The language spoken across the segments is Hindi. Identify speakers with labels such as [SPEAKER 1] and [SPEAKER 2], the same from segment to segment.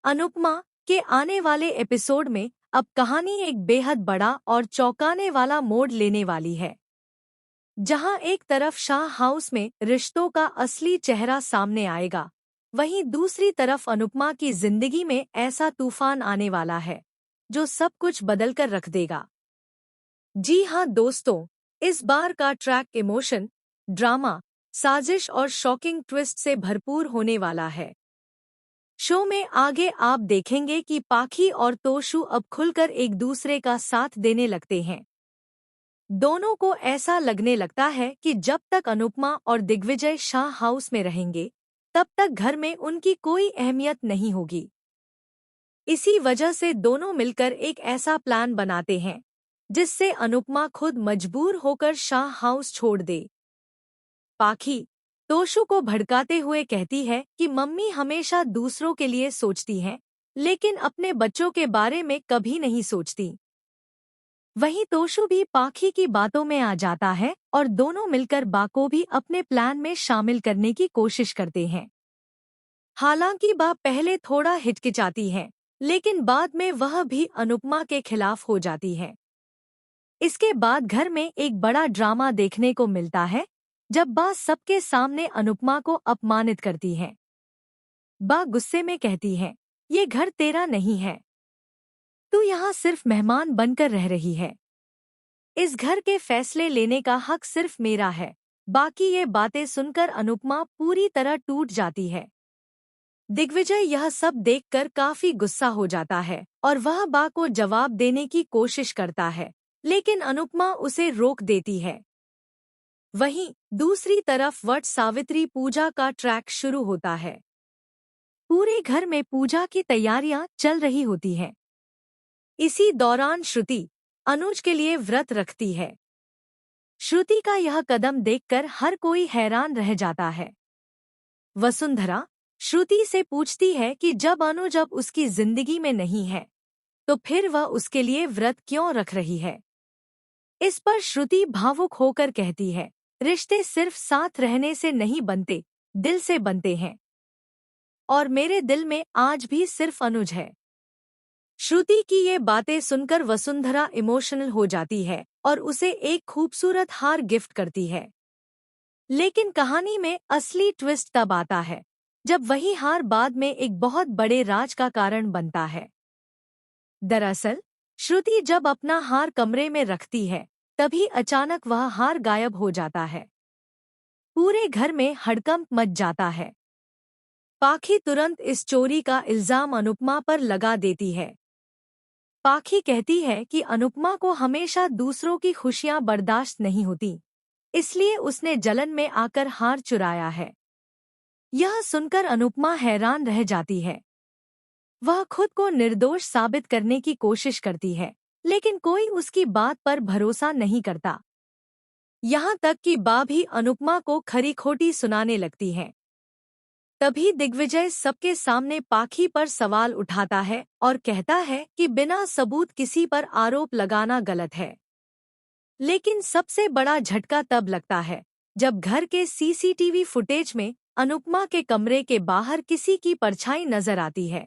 [SPEAKER 1] अनुपमा के आने वाले एपिसोड में अब कहानी एक बेहद बड़ा और चौंकाने वाला मोड़ लेने वाली है। जहां एक तरफ शाह हाउस में रिश्तों का असली चेहरा सामने आएगा, वहीं दूसरी तरफ अनुपमा की जिंदगी में ऐसा तूफान आने वाला है जो सब कुछ बदलकर रख देगा। जी हाँ दोस्तों, इस बार का ट्रैक इमोशन, ड्रामा, साजिश और शॉकिंग ट्विस्ट से भरपूर होने वाला है। शो में आगे आप देखेंगे कि पाखी और तोशु अब खुलकर एक दूसरे का साथ देने लगते हैं। दोनों को ऐसा लगने लगता है कि जब तक अनुपमा और दिग्विजय शाह हाउस में रहेंगे, तब तक घर में उनकी कोई अहमियत नहीं होगी। इसी वजह से दोनों मिलकर एक ऐसा प्लान बनाते हैं जिससे अनुपमा खुद मजबूर होकर शाह हाउस छोड़ दे। पाखी तोशु को भड़काते हुए कहती है कि मम्मी हमेशा दूसरों के लिए सोचती हैं, लेकिन अपने बच्चों के बारे में कभी नहीं सोचती। वहीं तोशु भी पाखी की बातों में आ जाता है और दोनों मिलकर बा को भी अपने प्लान में शामिल करने की कोशिश करते हैं। हालांकि बा पहले थोड़ा हिचकिचाती है, लेकिन बाद में वह भी अनुपमा के खिलाफ हो जाती है। इसके बाद घर में एक बड़ा ड्रामा देखने को मिलता है जब बा सबके सामने अनुपमा को अपमानित करती है। बा गुस्से में कहती है, ये घर तेरा नहीं है, तू यहाँ सिर्फ मेहमान बनकर रह रही है। इस घर के फैसले लेने का हक सिर्फ मेरा है। बाकी ये बातें सुनकर अनुपमा पूरी तरह टूट जाती है। दिग्विजय यह सब देखकर काफी गुस्सा हो जाता है और वह बा को जवाब देने की कोशिश करता है, लेकिन अनुपमा उसे रोक देती है। वहीं दूसरी तरफ वट सावित्री पूजा का ट्रैक शुरू होता है। पूरे घर में पूजा की तैयारियां चल रही होती हैं। इसी दौरान श्रुति अनुज के लिए व्रत रखती है। श्रुति का यह कदम देखकर हर कोई हैरान रह जाता है। वसुंधरा श्रुति से पूछती है कि जब अनुज अब उसकी जिंदगी में नहीं है, तो फिर वह उसके लिए व्रत क्यों रख रही है। इस पर श्रुति भावुक होकर कहती है, रिश्ते सिर्फ साथ रहने से नहीं बनते, दिल से बनते हैं, और मेरे दिल में आज भी सिर्फ अनुज है। श्रुति की ये बातें सुनकर वसुंधरा इमोशनल हो जाती है और उसे एक खूबसूरत हार गिफ्ट करती है। लेकिन कहानी में असली ट्विस्ट तब आता है जब वही हार बाद में एक बहुत बड़े राज का कारण बनता है। दरअसल श्रुति जब अपना हार कमरे में रखती है, तभी अचानक वह हार गायब हो जाता है। पूरे घर में हड़कंप मच जाता है। पाखी तुरंत इस चोरी का इल्जाम अनुपमा पर लगा देती है। पाखी कहती है कि अनुपमा को हमेशा दूसरों की खुशियां बर्दाश्त नहीं होती, इसलिए उसने जलन में आकर हार चुराया है। यह सुनकर अनुपमा हैरान रह जाती है। वह खुद को निर्दोष साबित करने की कोशिश करती है, लेकिन कोई उसकी बात पर भरोसा नहीं करता। यहाँ तक कि बा भी अनुपमा को खरी खोटी सुनाने लगती है। तभी दिग्विजय सबके सामने पाखी पर सवाल उठाता है और कहता है कि बिना सबूत किसी पर आरोप लगाना गलत है। लेकिन सबसे बड़ा झटका तब लगता है जब घर के सीसीटीवी फुटेज में अनुपमा के कमरे के बाहर किसी की परछाई नजर आती है।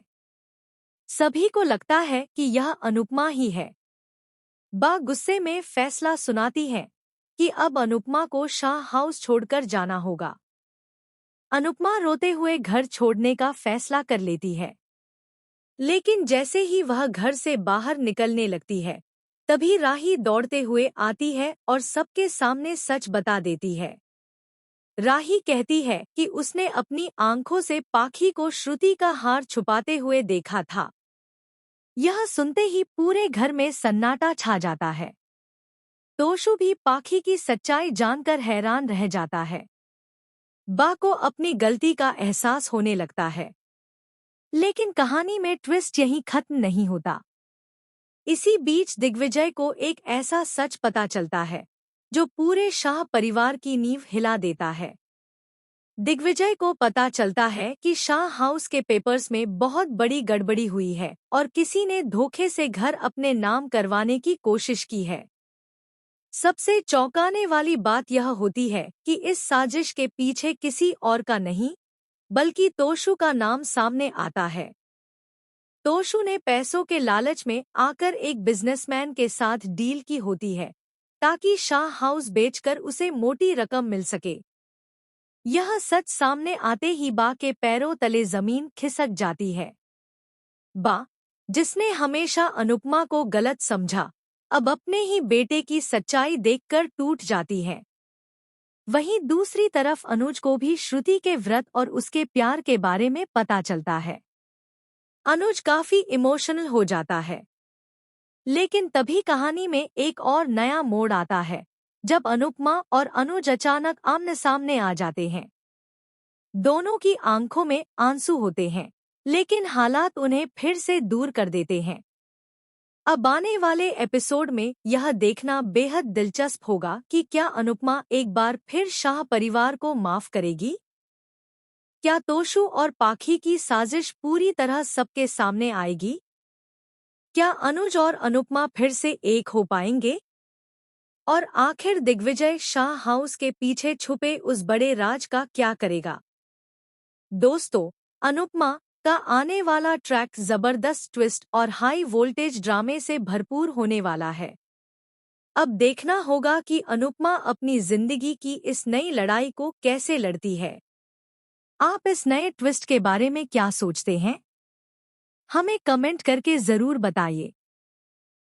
[SPEAKER 1] सभी को लगता है कि यह अनुपमा ही है। बा गुस्से में फैसला सुनाती है कि अब अनुपमा को शाह हाउस छोड़कर जाना होगा। अनुपमा रोते हुए घर छोड़ने का फैसला कर लेती है। लेकिन जैसे ही वह घर से बाहर निकलने लगती है, तभी राही दौड़ते हुए आती है और सबके सामने सच बता देती है। राही कहती है कि उसने अपनी आंखों से पाखी को श्रुति का हार छुपाते हुए देखा था। यह सुनते ही पूरे घर में सन्नाटा छा जाता है। तोशु भी पाखी की सच्चाई जानकर हैरान रह जाता है। बा को अपनी गलती का एहसास होने लगता है। लेकिन कहानी में ट्विस्ट यहीं खत्म नहीं होता। इसी बीच दिग्विजय को एक ऐसा सच पता चलता है जो पूरे शाह परिवार की नींव हिला देता है। दिग्विजय को पता चलता है कि शाह हाउस के पेपर्स में बहुत बड़ी गड़बड़ी हुई है और किसी ने धोखे से घर अपने नाम करवाने की कोशिश की है। सबसे चौंकाने वाली बात यह होती है कि इस साजिश के पीछे किसी और का नहीं, बल्कि तोशु का नाम सामने आता है। तोशु ने पैसों के लालच में आकर एक बिजनेसमैन के साथ डील की होती है ताकि शाह हाउस बेचकर उसे मोटी रकम मिल सके। यह सच सामने आते ही बा के पैरों तले जमीन खिसक जाती है। बा, जिसने हमेशा अनुपमा को गलत समझा, अब अपने ही बेटे की सच्चाई देखकर टूट जाती है। वहीं दूसरी तरफ अनुज को भी श्रुति के व्रत और उसके प्यार के बारे में पता चलता है। अनुज काफी इमोशनल हो जाता है। लेकिन तभी कहानी में एक और नया मोड़ आता है, जब अनुपमा और अनुज अचानक आमने सामने आ जाते हैं। दोनों की आंखों में आंसू होते हैं, लेकिन हालात उन्हें फिर से दूर कर देते हैं। अब आने वाले एपिसोड में यह देखना बेहद दिलचस्प होगा कि क्या अनुपमा एक बार फिर शाह परिवार को माफ करेगी? क्या तोशु और पाखी की साजिश पूरी तरह सबके सामने आएगी? क्या अनुज और अनुपमा फिर से एक हो पाएंगे? और आखिर दिग्विजय शाह हाउस के पीछे छुपे उस बड़े राज का क्या करेगा? दोस्तों, अनुपमा का आने वाला ट्रैक जबरदस्त ट्विस्ट और हाई वोल्टेज ड्रामे से भरपूर होने वाला है। अब देखना होगा कि अनुपमा अपनी जिंदगी की इस नई लड़ाई को कैसे लड़ती है। आप इस नए ट्विस्ट के बारे में क्या सोचते हैं? हमें कमेंट करके जरूर बताइए।